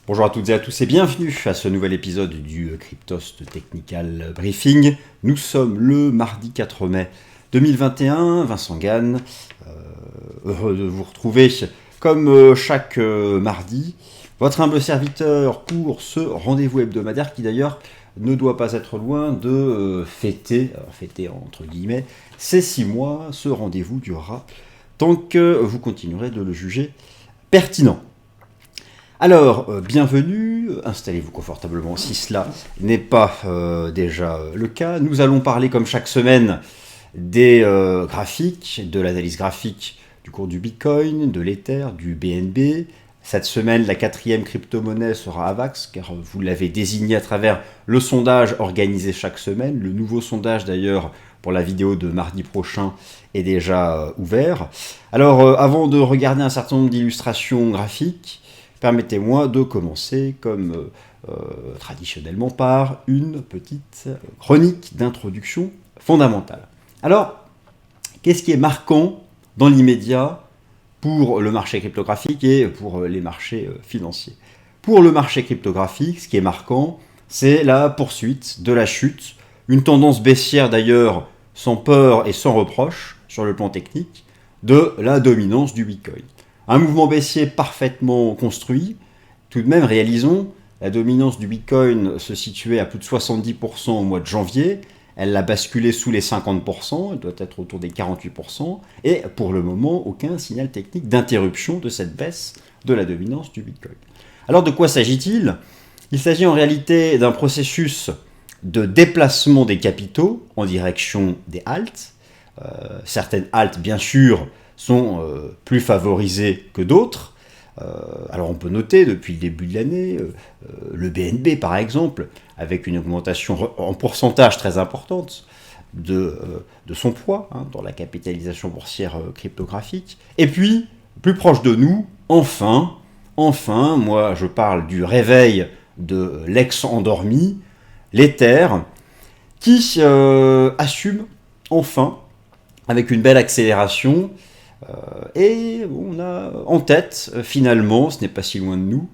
Bonjour à toutes et à tous et bienvenue à ce nouvel épisode du Cryptost Technical Briefing. Nous sommes le mardi 4 mai 2021, Vincent Gann, heureux de vous retrouver comme chaque mardi, votre humble serviteur pour ce rendez-vous hebdomadaire qui d'ailleurs ne doit pas être loin de fêter entre guillemets, ces 6 mois. Ce rendez-vous durera tant que vous continuerez de le juger pertinent. Alors, bienvenue, installez-vous confortablement si cela n'est pas déjà le cas. Nous allons parler comme chaque semaine des graphiques, de l'analyse graphique du cours du Bitcoin, de l'Ether, du BNB. Cette semaine, la 4e crypto-monnaie sera AVAX, car vous l'avez désigné à travers le sondage organisé chaque semaine. Le nouveau sondage d'ailleurs pour la vidéo de mardi prochain est déjà ouvert. Alors, avant de regarder un certain nombre d'illustrations graphiques, permettez-moi de commencer, comme traditionnellement, par une petite chronique d'introduction fondamentale. Alors, qu'est-ce qui est marquant dans l'immédiat pour le marché cryptographique et pour les marchés financiers? Pour le marché cryptographique, ce qui est marquant, c'est la poursuite de la chute, une tendance baissière d'ailleurs sans peur et sans reproche sur le plan technique, de la dominance du Bitcoin. Un mouvement baissier parfaitement construit. Tout de même, réalisons, la dominance du Bitcoin se situait à plus de 70% au mois de janvier. Elle a basculé sous les 50%, elle doit être autour des 48%. Et pour le moment, aucun signal technique d'interruption de cette baisse de la dominance du Bitcoin. Alors de quoi s'agit-il? Il s'agit en réalité d'un processus de déplacement des capitaux en direction des haltes. Certaines haltes, bien sûr, sont plus favorisés que d'autres. Alors on peut noter depuis le début de l'année, le BNB par exemple, avec une augmentation en pourcentage très importante de son poids dans la capitalisation boursière cryptographique. Et puis, plus proche de nous, enfin, moi je parle du réveil de l'ex-endormi, l'Ether, qui assume enfin, avec une belle accélération, et on a en tête, finalement, ce n'est pas si loin de nous,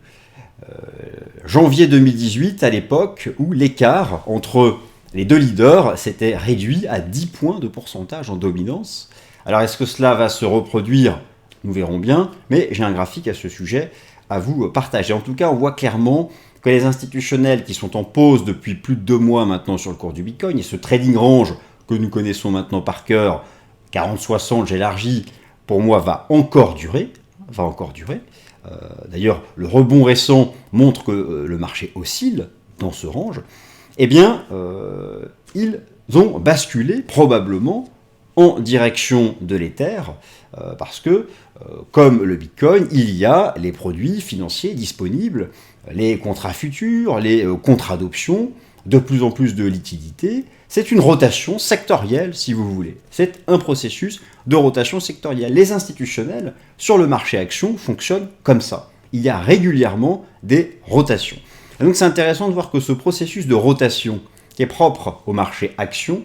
janvier 2018, à l'époque où l'écart entre les deux leaders s'était réduit à 10 points de pourcentage en dominance. Alors est-ce que cela va se reproduire? Nous verrons bien, mais j'ai un graphique à ce sujet à vous partager. En tout cas, on voit clairement que les institutionnels qui sont en pause depuis plus de 2 mois maintenant sur le cours du Bitcoin, et ce trading range que nous connaissons maintenant par cœur, 40-60, j'élargis, pour moi, va encore durer. D'ailleurs, le rebond récent montre que le marché oscille dans ce range. Eh bien, ils ont basculé probablement en direction de l'Ether, parce que, comme le Bitcoin, il y a les produits financiers disponibles, les contrats futurs, les contrats d'options, de plus en plus de liquidités. C'est une rotation sectorielle, si vous voulez. C'est un processus de rotation sectorielle. Les institutionnels, sur le marché action, fonctionnent comme ça. Il y a régulièrement des rotations. Et donc c'est intéressant de voir que ce processus de rotation, qui est propre au marché action,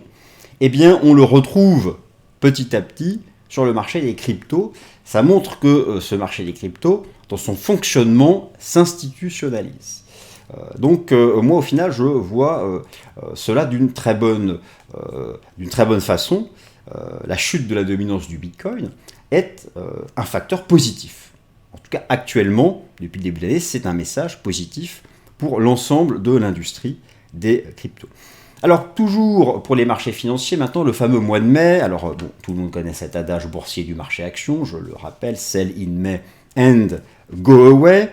eh bien on le retrouve petit à petit sur le marché des cryptos. Ça montre que ce marché des cryptos, dans son fonctionnement, s'institutionnalise. Donc moi au final je vois cela d'une très bonne façon. La chute de la dominance du Bitcoin est un facteur positif. En tout cas actuellement, depuis le début de l'année, c'est un message positif pour l'ensemble de l'industrie des cryptos. Alors toujours pour les marchés financiers, maintenant le fameux mois de mai. Alors bon, tout le monde connaît cet adage boursier du marché action, je le rappelle, sell in May and go away.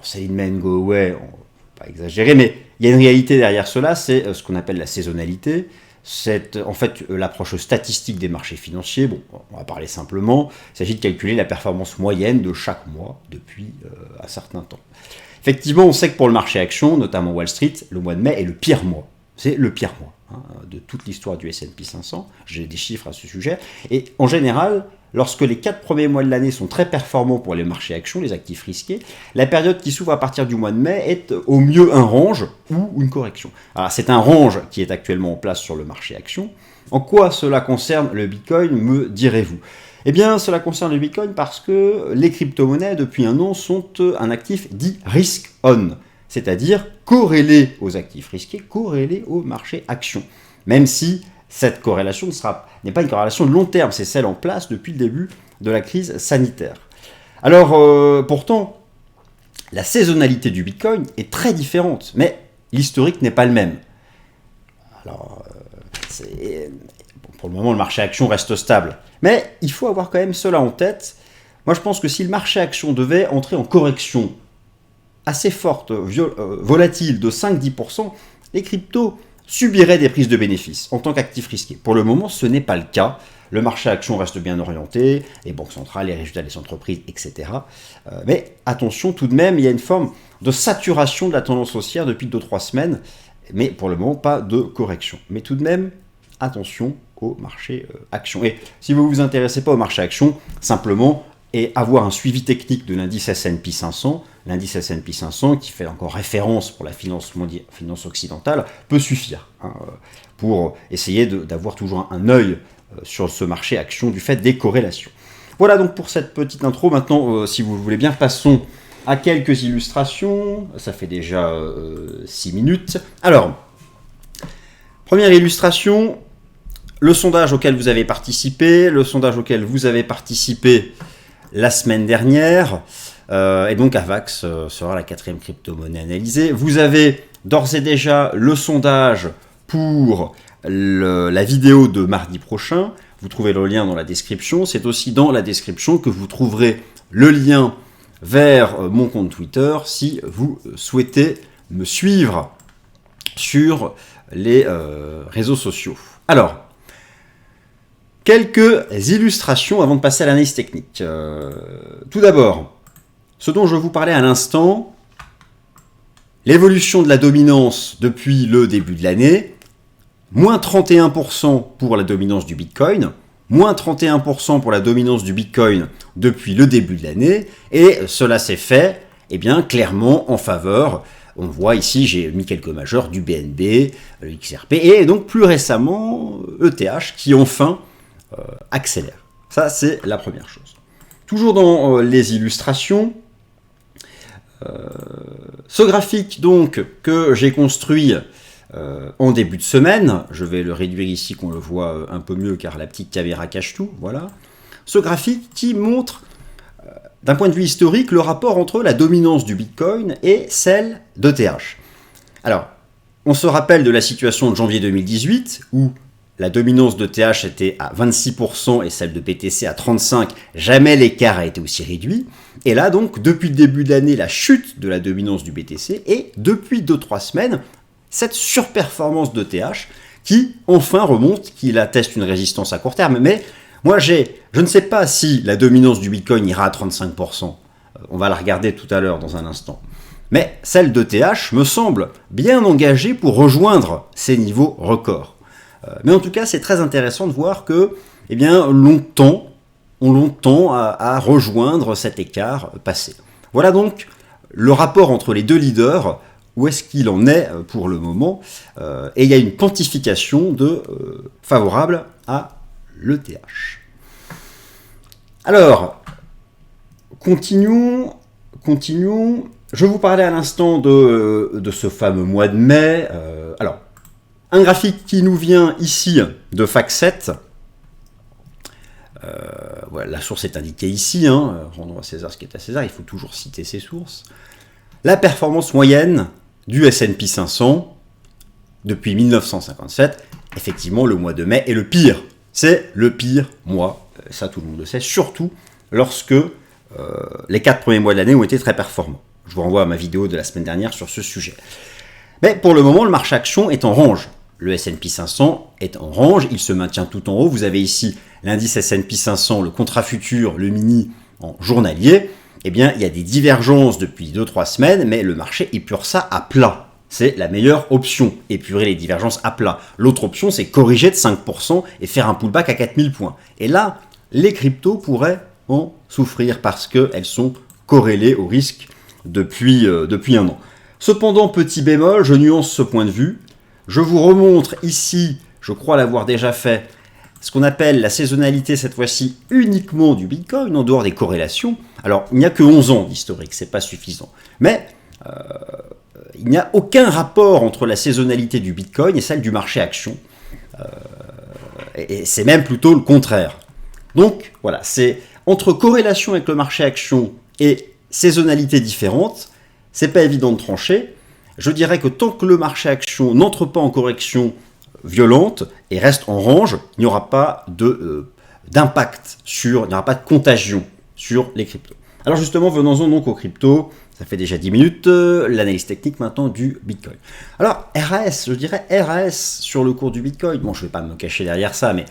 Sell in May and go away, on ne va pas exagérer, mais il y a une réalité derrière cela, c'est ce qu'on appelle la saisonnalité. C'est en fait l'approche statistique des marchés financiers. Bon, on va parler simplement. Il s'agit de calculer la performance moyenne de chaque mois depuis un certain temps. Effectivement, on sait que pour le marché action, notamment Wall Street, le mois de mai est le pire mois. C'est le pire mois de toute l'histoire du S&P 500. J'ai des chiffres à ce sujet. Et en général, lorsque les 4 premiers mois de l'année sont très performants pour les marchés actions, les actifs risqués, la période qui s'ouvre à partir du mois de mai est au mieux un range ou une correction. Alors c'est un range qui est actuellement en place sur le marché actions. En quoi cela concerne le Bitcoin, me direz-vous? Eh bien, cela concerne le Bitcoin parce que les crypto-monnaies, depuis un an, sont un actif dit risk-on, c'est-à-dire corrélé aux actifs risqués, corrélé au marché action. Même si cette corrélation n'est pas une corrélation de long terme, c'est celle en place depuis le début de la crise sanitaire. Alors, pourtant, la saisonnalité du Bitcoin est très différente, mais l'historique n'est pas le même. Alors, pour le moment, le marché action reste stable. Mais il faut avoir quand même cela en tête. Moi, je pense que si le marché action devait entrer en correction assez forte, volatile, de 5-10%, les cryptos subiraient des prises de bénéfices en tant qu'actifs risqués. Pour le moment, ce n'est pas le cas. Le marché action reste bien orienté, les banques centrales, les résultats des entreprises, etc. Mais attention, tout de même, il y a une forme de saturation de la tendance haussière depuis 2-3 semaines, mais pour le moment, pas de correction. Mais tout de même, attention au marché action. Et si vous ne vous intéressez pas au marché action, simplement, et avoir un suivi technique de l'indice S&P 500, l'indice S&P 500 qui fait encore référence pour la finance occidentale, peut suffire pour essayer d'avoir toujours un œil sur ce marché action du fait des corrélations. Voilà donc pour cette petite intro. Maintenant, si vous voulez bien, passons à quelques illustrations. Ça fait déjà 6 minutes. Alors, première illustration, le sondage auquel vous avez participé, la semaine dernière, et donc AVAX sera la 4e crypto-monnaie analysée. Vous avez d'ores et déjà le sondage pour la vidéo de mardi prochain. Vous trouvez le lien dans la description. C'est aussi dans la description que vous trouverez le lien vers mon compte Twitter si vous souhaitez me suivre sur les réseaux sociaux. Alors, quelques illustrations avant de passer à l'analyse technique. Tout d'abord, ce dont je vous parlais à l'instant, l'évolution de la dominance depuis le début de l'année, moins 31% pour la dominance du Bitcoin, moins 31% pour la dominance du Bitcoin depuis le début de l'année, et cela s'est fait clairement en faveur, on voit ici, j'ai mis quelques majeurs, du BNB, le XRP, et donc plus récemment ETH qui enfin accélère. Ça, c'est la première chose. Toujours dans les illustrations, ce graphique donc que j'ai construit en début de semaine, je vais le réduire ici qu'on le voit un peu mieux car la petite caméra cache tout, voilà. Ce graphique qui montre d'un point de vue historique le rapport entre la dominance du Bitcoin et celle d'ETH. Alors, on se rappelle de la situation de janvier 2018 où la dominance d'ETH était à 26% et celle de BTC à 35%. Jamais l'écart a été aussi réduit. Et là, donc, depuis le début de l'année, la chute de la dominance du BTC et depuis 2-3 semaines, cette surperformance d'ETH qui, enfin, remonte, qui atteste une résistance à court terme. Mais moi, je ne sais pas si la dominance du Bitcoin ira à 35%. On va la regarder tout à l'heure dans un instant. Mais celle d'ETH me semble bien engagée pour rejoindre ces niveaux records. Mais en tout cas, c'est très intéressant de voir que, longtemps à rejoindre cet écart passé. Voilà donc le rapport entre les deux leaders, où est-ce qu'il en est pour le moment, et il y a une quantification favorable à l'ETH. Alors, continuons. Je vous parlais à l'instant de ce fameux mois de mai. Alors, un graphique qui nous vient ici de FactSet. Voilà, la source est indiquée ici. Rendons à César ce qui est à César. Il faut toujours citer ses sources. La performance moyenne du S&P 500 depuis 1957. Effectivement, le mois de mai est le pire. C'est le pire mois. Ça, tout le monde le sait. Surtout lorsque les 4 premiers mois de l'année ont été très performants. Je vous renvoie à ma vidéo de la semaine dernière sur ce sujet. Mais pour le moment, le marché action est en range. Le S&P 500 est en range, il se maintient tout en haut. Vous avez ici l'indice S&P 500, le contrat futur, le mini en journalier. Il y a des divergences depuis 2-3 semaines, mais le marché épure ça à plat. C'est la meilleure option, épurer les divergences à plat. L'autre option, c'est corriger de 5% et faire un pullback à 4000 points. Et là, les cryptos pourraient en souffrir parce qu'elles sont corrélées au risque depuis un an. Cependant, petit bémol, je nuance ce point de vue. Je vous remontre ici, je crois l'avoir déjà fait, ce qu'on appelle la saisonnalité, cette fois-ci uniquement du Bitcoin, en dehors des corrélations. Alors, il n'y a que 11 ans d'historique, c'est pas suffisant. Mais il n'y a aucun rapport entre la saisonnalité du Bitcoin et celle du marché action. Et c'est même plutôt le contraire. Donc, voilà, c'est entre corrélation avec le marché action et saisonnalité différente, c'est pas évident de trancher. Je dirais que tant que le marché action n'entre pas en correction violente et reste en range, il n'y aura pas d'impact il n'y aura pas de contagion sur les cryptos. Alors justement, venons-en donc aux cryptos. Ça fait déjà 10 minutes, l'analyse technique maintenant du Bitcoin. Alors, RAS, je dirais RAS sur le cours du Bitcoin. Bon, je ne vais pas me cacher derrière ça, mais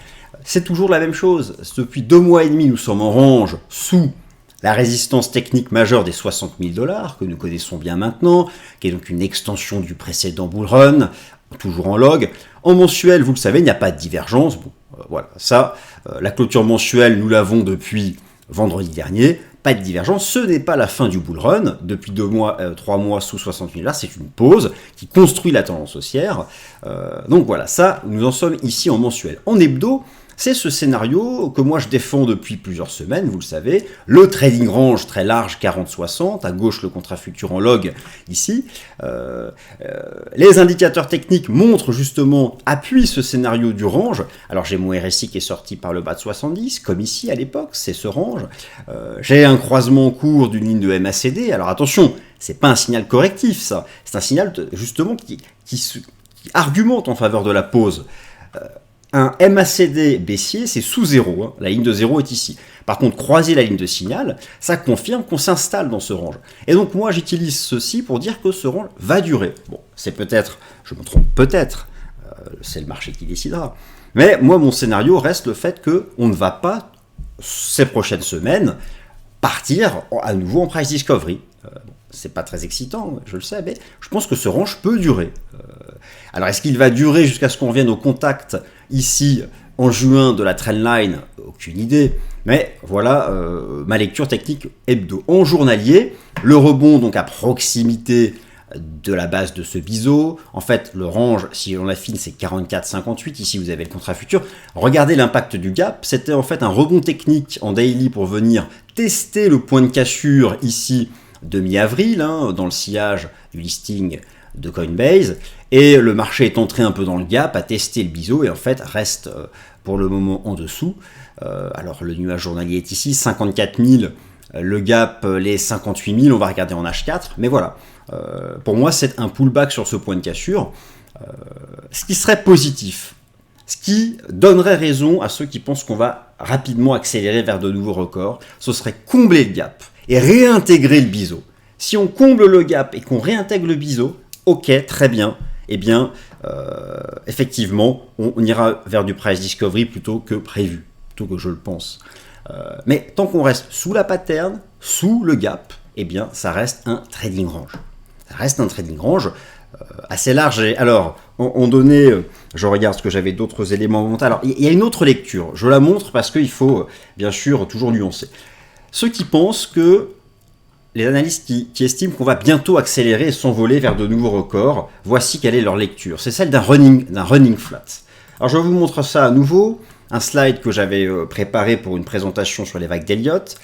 c'est toujours la même chose. Depuis 2 mois et demi, nous sommes en range sous la résistance technique majeure des 60 000 $, que nous connaissons bien maintenant, qui est donc une extension du précédent bull run, toujours en log. En mensuel, vous le savez, il n'y a pas de divergence. Bon, voilà, ça, la clôture mensuelle, nous l'avons depuis vendredi dernier. Pas de divergence, ce n'est pas la fin du bull run. Depuis 2 mois, 3 mois sous 60 000 $, c'est une pause qui construit la tendance haussière. Donc voilà, ça, nous en sommes ici en mensuel. En hebdo, c'est ce scénario que moi je défends depuis plusieurs semaines, vous le savez, le trading range très large 40-60, à gauche le contrat futur en log ici. Les indicateurs techniques montrent justement, appuient ce scénario du range. Alors j'ai mon RSI qui est sorti par le bas de 70, comme ici à l'époque, c'est ce range. J'ai un croisement en cours d'une ligne de MACD, alors attention, c'est pas un signal correctif ça, c'est un signal justement qui argumente en faveur de la pause. Un MACD baissier, c'est sous 0, hein. La ligne de 0 est ici. Par contre, croiser la ligne de signal, ça confirme qu'on s'installe dans ce range. Et donc moi, j'utilise ceci pour dire que ce range va durer. Bon, c'est peut-être, je me trompe peut-être, c'est le marché qui décidera. Mais moi, mon scénario reste le fait qu'on ne va pas, ces prochaines semaines, partir à nouveau en price discovery. C'est pas très excitant, je le sais, mais je pense que ce range peut durer. Alors, est-ce qu'il va durer jusqu'à ce qu'on revienne au contact ici en juin de la trendline? Aucune idée. Mais voilà ma lecture technique hebdo. En journalier, le rebond donc à proximité de la base de ce biseau. En fait, le range, si on affine, c'est 44,58. Ici, vous avez le contrat futur. Regardez l'impact du gap. C'était en fait un rebond technique en daily pour venir tester le point de cassure ici de mi-avril, hein, dans le sillage du listing de Coinbase, et le marché est entré un peu dans le gap, a testé le biseau, et en fait reste pour le moment en dessous. Alors le nuage journalier est ici, 54 000, le gap, les 58 000, on va regarder en H4, mais voilà, pour moi c'est un pullback sur ce point de cassure, ce qui serait positif, ce qui donnerait raison à ceux qui pensent qu'on va rapidement accélérer vers de nouveaux records, ce serait combler le gap et réintégrer le biseau. Si on comble le gap et qu'on réintègre le biseau, ok, très bien, eh bien, effectivement, on ira vers du price discovery plutôt que prévu, plutôt que je le pense. Mais tant qu'on reste sous la pattern, sous le gap, eh bien, ça reste un trading range. Ça reste un trading range assez large. Et alors, on donnait, je regarde ce que j'avais d'autres éléments mentaux. Alors, il y a une autre lecture. Je la montre parce qu'il faut, bien sûr, toujours nuancer. Ceux qui pensent que les analystes qui estiment qu'on va bientôt accélérer et s'envoler vers de nouveaux records, voici quelle est leur lecture. C'est celle d'un running flat. Alors je vous montre ça à nouveau, un slide que j'avais préparé pour une présentation sur les vagues d'Elliott.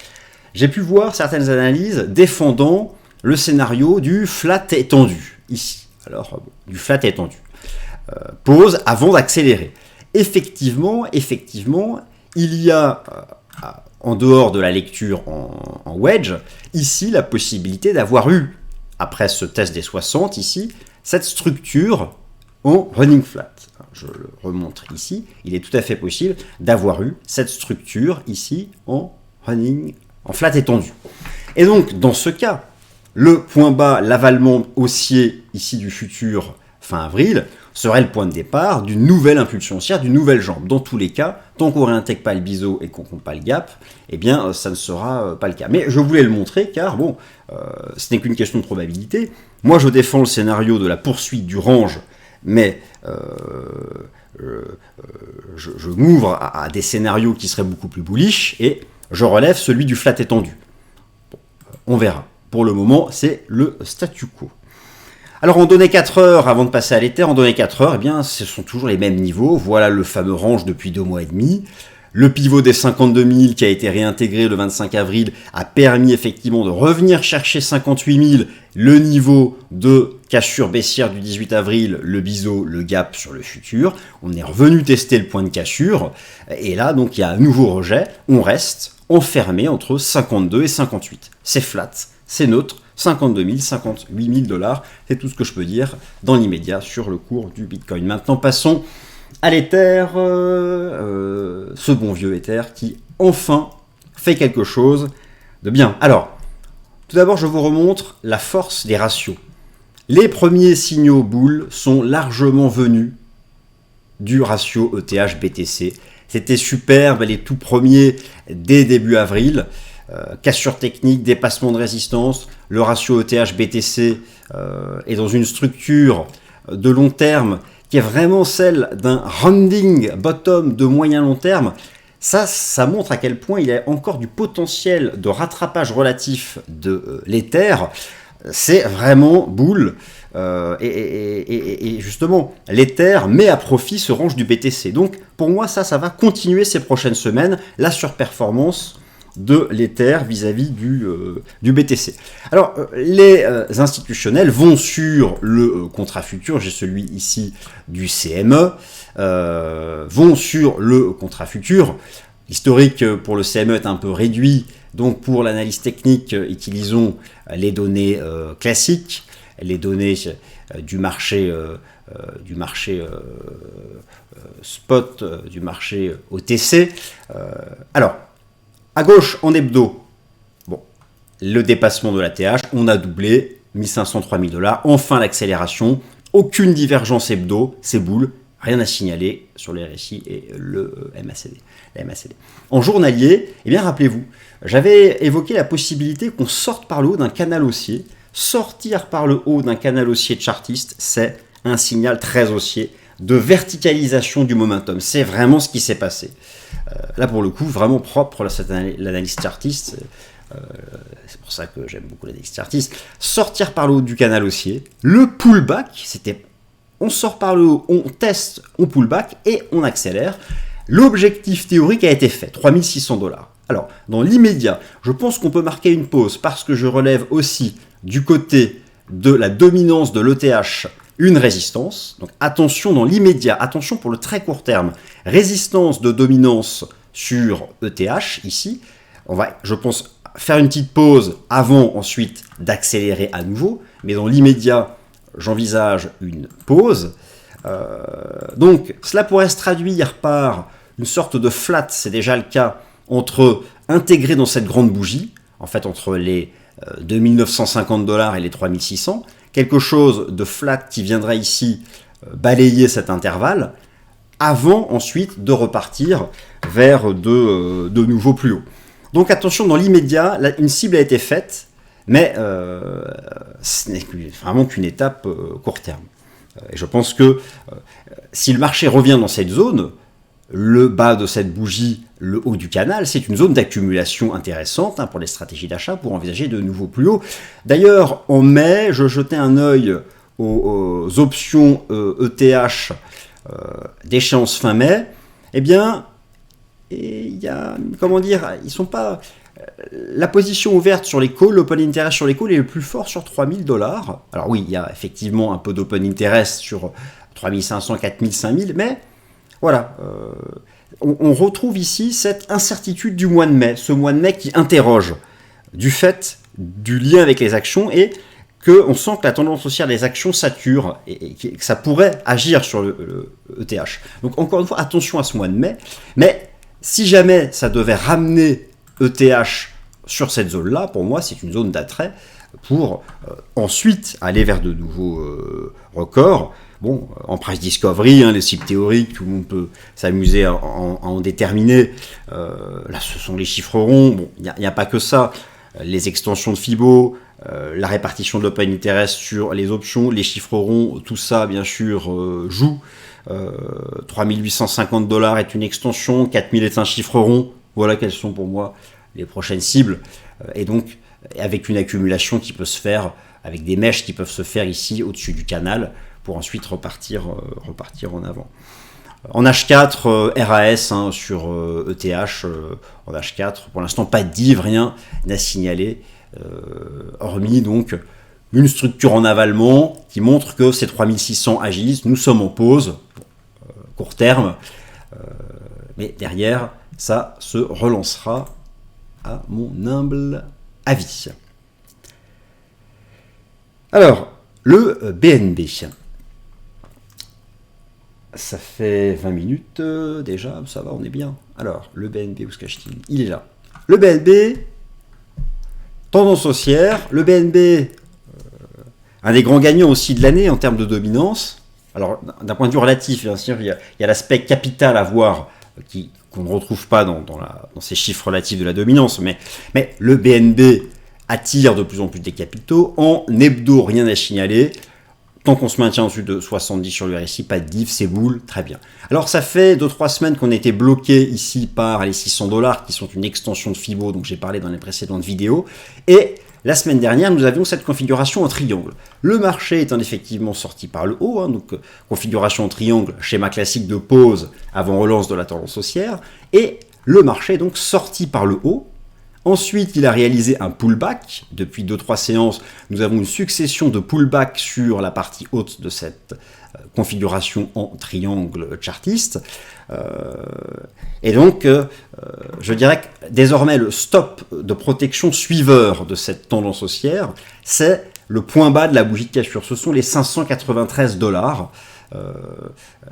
J'ai pu voir certaines analyses défendant le scénario du flat étendu, ici. Alors, du flat étendu. Pause avant d'accélérer. Effectivement, il y a... en dehors de la lecture en wedge, ici, la possibilité d'avoir eu, après ce test des 60, ici, cette structure en running flat. Je le remontre ici. Il est tout à fait possible d'avoir eu cette structure ici en flat étendu. Et donc, dans ce cas, le point bas, l'avalement haussier ici du futur fin avril, serait le point de départ d'une nouvelle impulsion haussière, d'une nouvelle jambe. Dans tous les cas, tant qu'on ne réintègre pas le biseau et qu'on ne compte pas le gap, eh bien, ça ne sera pas le cas. Mais je voulais le montrer car, bon, ce n'est qu'une question de probabilité. Moi, je défends le scénario de la poursuite du range, mais je m'ouvre à des scénarios qui seraient beaucoup plus bullish et je relève celui du flat étendu. Bon, on verra. Pour le moment, c'est le statu quo. Alors en données 4 heures, avant de passer à l'Ether, en données 4 heures, eh bien, ce sont toujours les mêmes niveaux. Voilà le fameux range depuis 2 mois et demi. Le pivot des 52 000 qui a été réintégré le 25 avril a permis effectivement de revenir chercher 58 000, le niveau de cassure baissière du 18 avril, le biseau, le gap sur le futur. On est revenu tester le point de cassure. Et là, donc, il y a un nouveau rejet. On reste enfermé entre 52 et 58. C'est flat, c'est neutre. 52 000, 58 000 dollars, c'est tout ce que je peux dire dans l'immédiat sur le cours du Bitcoin. Maintenant, passons à l'Ether, ce bon vieux Ether qui enfin fait quelque chose de bien. Alors, tout d'abord, je vous remontre la force des ratios. Les premiers signaux boules sont largement venus du ratio ETH-BTC. C'était superbe, les tout premiers dès début avril. Cassure technique, dépassement de résistance, le ratio ETH-BTC est dans une structure de long terme qui est vraiment celle d'un rounding bottom de moyen long terme. Ça montre à quel point il y a encore du potentiel de rattrapage relatif de l'Ether. C'est vraiment bull. Et justement, l'Ether met à profit ce range du BTC. Donc pour moi, ça va continuer ces prochaines semaines, la surperformance de l'Ether vis-à-vis du BTC. Alors, les institutionnels vont sur le contrat futur, j'ai celui ici du CME, vont sur le contrat futur. L'historique pour le CME est un peu réduit, donc pour l'analyse technique, utilisons les données classiques, les données du marché spot, du marché OTC. Alors, à gauche, en hebdo, bon, le dépassement de la TH, on a doublé, 1500, 3000 dollars, enfin l'accélération, aucune divergence hebdo, c'est boule, rien à signaler sur les RSI et le MACD. La MACD. En journalier, eh bien rappelez-vous, j'avais évoqué la possibilité qu'on sorte par le haut d'un canal haussier. Sortir par le haut d'un canal haussier chartiste, c'est un signal très haussier de verticalisation du momentum. C'est vraiment ce qui s'est passé. Là, pour le coup, vraiment propre l'analyse chartiste. C'est pour ça que j'aime beaucoup l'analyse chartiste. Sortir par le haut du canal haussier. Le pullback, c'était on sort par le haut, on teste, on pullback et on accélère. L'objectif théorique a été fait, 3600 dollars. Alors, dans l'immédiat, je pense qu'on peut marquer une pause parce que je relève aussi du côté de la dominance de l'ETH une résistance. Donc attention dans l'immédiat, attention pour le très court terme. Résistance de dominance sur ETH ici. On va, je pense, faire une petite pause avant ensuite d'accélérer à nouveau. Mais dans l'immédiat, j'envisage une pause. Donc cela pourrait se traduire par une sorte de flat, c'est déjà le cas, entre intégré dans cette grande bougie, en fait entre les 2950 dollars et les 3600, quelque chose de flat qui viendra ici balayer cet intervalle, avant ensuite de repartir vers de nouveau plus haut. Donc attention, dans l'immédiat, une cible a été faite, mais ce n'est vraiment qu'une étape court terme. Et je pense que si le marché revient dans cette zone, le bas de cette bougie, le haut du canal, c'est une zone d'accumulation intéressante pour les stratégies d'achat pour envisager de nouveaux plus hauts. D'ailleurs, en mai, je jetais un œil aux options ETH d'échéance fin mai. Eh bien, il y a, comment dire, ils sont pas... La position ouverte sur les calls, l'open interest sur les calls est le plus fort sur 3000 dollars. Alors oui, il y a effectivement un peu d'open interest sur 3500, 4000, 5000, mais voilà, on retrouve ici cette incertitude du mois de mai, ce mois de mai qui interroge du fait du lien avec les actions et qu'on sent que la tendance haussière des actions sature et que ça pourrait agir sur le ETH. Donc encore une fois, attention à ce mois de mai, mais si jamais ça devait ramener ETH sur cette zone-là, pour moi, c'est une zone d'attrait pour ensuite aller vers de nouveaux records. Bon, en price discovery, les cibles théoriques, tout le monde peut s'amuser à en déterminer. Là, ce sont les chiffres ronds. Bon, il n'y a pas que ça. Les extensions de Fibo, la répartition de l'open interest sur les options, les chiffres ronds, tout ça, bien sûr, joue. 3850 dollars est une extension, 4000 est un chiffre rond. Voilà quelles sont pour moi les prochaines cibles. Et donc, avec une accumulation qui peut se faire avec des mèches qui peuvent se faire ici au-dessus du canal pour ensuite repartir en avant. En H4, RAS sur ETH, en H4, pour l'instant pas de div, rien à signaler, hormis donc une structure en avalement qui montre que ces 3600 agissent, nous sommes en pause, court terme, mais derrière, ça se relancera à mon humble avis. Alors, le BNB. Ça fait 20 minutes déjà, ça va, on est bien. Alors, le BNB, où se cache-t-il? Il est là. Le BNB, tendance haussière. Le BNB, un des grands gagnants aussi de l'année en termes de dominance. Alors, d'un point de vue relatif, bien sûr, il y a l'aspect capital à voir qu'on ne retrouve pas dans ces chiffres relatifs de la dominance. Mais le BNB attire de plus en plus des capitaux. En hebdo, rien à signaler. Tant qu'on se maintient au-dessus de 70 sur le RSI, pas de div, c'est boule, très bien. Alors ça fait 2-3 semaines qu'on était bloqué ici par les $600 qui sont une extension de Fibo dont j'ai parlé dans les précédentes vidéos. Et la semaine dernière, nous avions cette configuration en triangle. Le marché étant effectivement sorti par le haut, donc configuration en triangle, schéma classique de pause avant relance de la tendance haussière. Et le marché est donc sorti par le haut. Ensuite, il a réalisé un pullback. Depuis 2-3 séances, nous avons une succession de pullbacks sur la partie haute de cette configuration en triangle chartiste. Et donc, je dirais que désormais, le stop de protection suiveur de cette tendance haussière, c'est le point bas de la bougie de cassure. Ce sont les $593.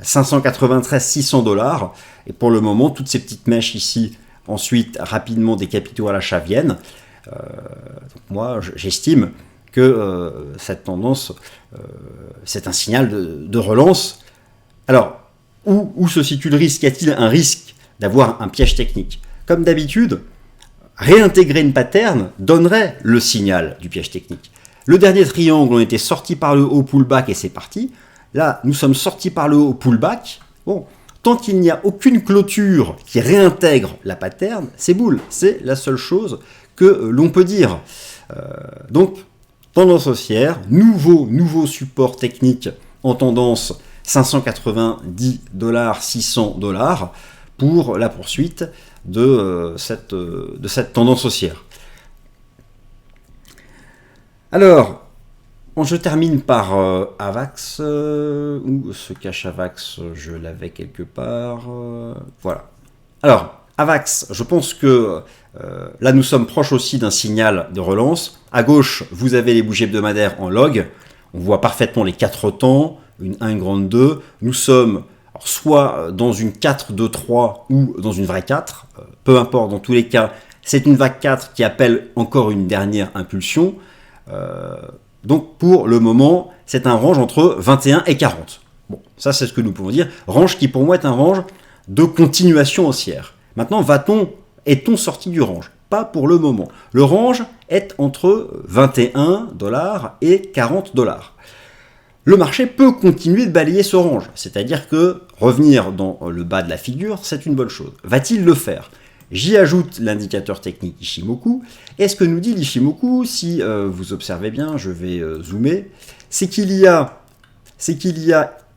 600 $. Et pour le moment, toutes ces petites mèches ici, ensuite, rapidement, des capitaux à l'achat viennent. Donc moi, j'estime que cette tendance, c'est un signal de relance. Alors, où se situe le risque? Y a-t-il un risque d'avoir un piège technique? Comme d'habitude, réintégrer une pattern donnerait le signal du piège technique. Le dernier triangle, on était sorti par le haut pullback et c'est parti. Là, nous sommes sortis par le haut pullback. Bon. Tant qu'il n'y a aucune clôture qui réintègre la pattern, c'est boule. C'est la seule chose que l'on peut dire. Donc, tendance haussière, nouveau support technique en tendance $590, $600 pour la poursuite de cette tendance haussière. Alors, je termine par Avax. Où se cache Avax? Je l'avais quelque part. Voilà. Alors, Avax, je pense que là, nous sommes proches aussi d'un signal de relance. À gauche, vous avez les bougies hebdomadaires en log. On voit parfaitement les 4 temps, une 1, une grande 2. Nous sommes soit dans une 4-2-3 ou dans une vraie 4. Peu importe, dans tous les cas, c'est une vague 4 qui appelle encore une dernière impulsion. Donc pour le moment, c'est un range entre 21 et 40. Bon, ça c'est ce que nous pouvons dire. Range qui pour moi est un range de continuation haussière. Maintenant, est-on sorti du range? Pas pour le moment. Le range est entre $21 et $40. Le marché peut continuer de balayer ce range. C'est-à-dire que revenir dans le bas de la figure, c'est une bonne chose. Va-t-il le faire? J'y ajoute l'indicateur technique Ichimoku. Et ce que nous dit l'Ichimoku, si vous observez bien, je vais zoomer, c'est qu'il y a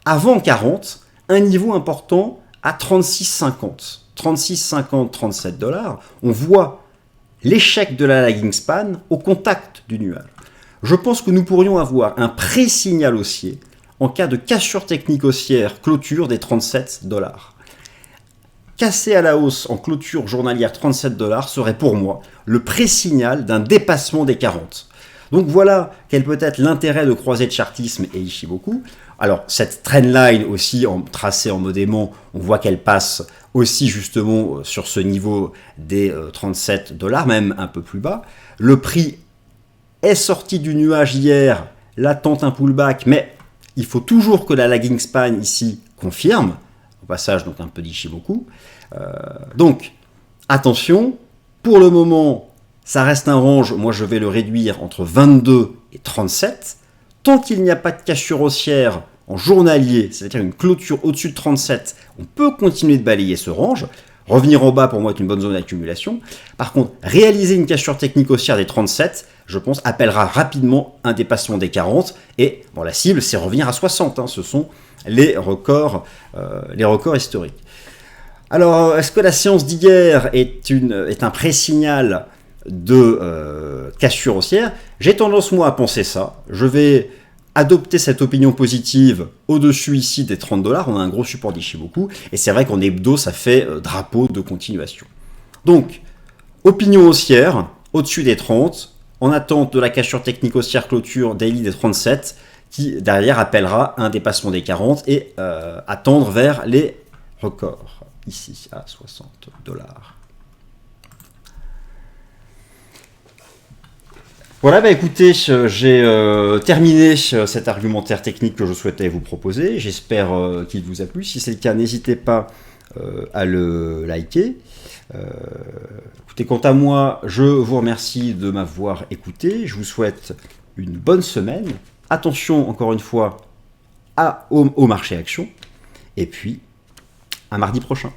avant 40 un niveau important à 36,50. 36,50, $37. On voit l'échec de la lagging span au contact du nuage. Je pense que nous pourrions avoir un pré-signal haussier en cas de cassure technique haussière clôture des $37. Casser à la hausse en clôture journalière $37 serait pour moi le pré-signal d'un dépassement des 40. Donc voilà quel peut être l'intérêt de croiser de chartisme et Ichimoku. Alors cette trendline aussi tracée en mode aimant, on voit qu'elle passe aussi justement sur ce niveau des $37, même un peu plus bas. Le prix est sorti du nuage hier, là tente un pullback, mais il faut toujours que la lagging span ici confirme. Au passage, donc un peu d'Ichimoku. Donc, attention, pour le moment, ça reste un range, moi je vais le réduire entre 22 et 37. Tant qu'il n'y a pas de cassure haussière en journalier, c'est-à-dire une clôture au-dessus de 37, on peut continuer de balayer ce range. revenir en bas pour moi est une bonne zone d'accumulation. Par contre, réaliser une cassure technique haussière des 37, je pense, appellera rapidement un dépassement des 40. Et bon, la cible, c'est revenir à 60. Hein, ce sont les records historiques. Alors, est-ce que la séance d'hier est un pré-signal de cassure haussière? J'ai tendance, moi, à penser ça. Je vais adopter cette opinion positive au-dessus ici des 30 $. On a un gros support d'Ishimoku. Et c'est vrai qu'en hebdo, ça fait drapeau de continuation. Donc, opinion haussière, au-dessus des 30, en attente de la cassure technique haussière clôture daily des 37, qui derrière appellera un dépassement des 40 et attendre vers les records. Ici, à 60 $. Voilà, bah écoutez, j'ai terminé cet argumentaire technique que je souhaitais vous proposer. J'espère qu'il vous a plu. Si c'est le cas, n'hésitez pas à le liker. Écoutez, quant à moi, je vous remercie de m'avoir écouté. Je vous souhaite une bonne semaine. Attention, encore une fois, au marché action. Et puis, à mardi prochain.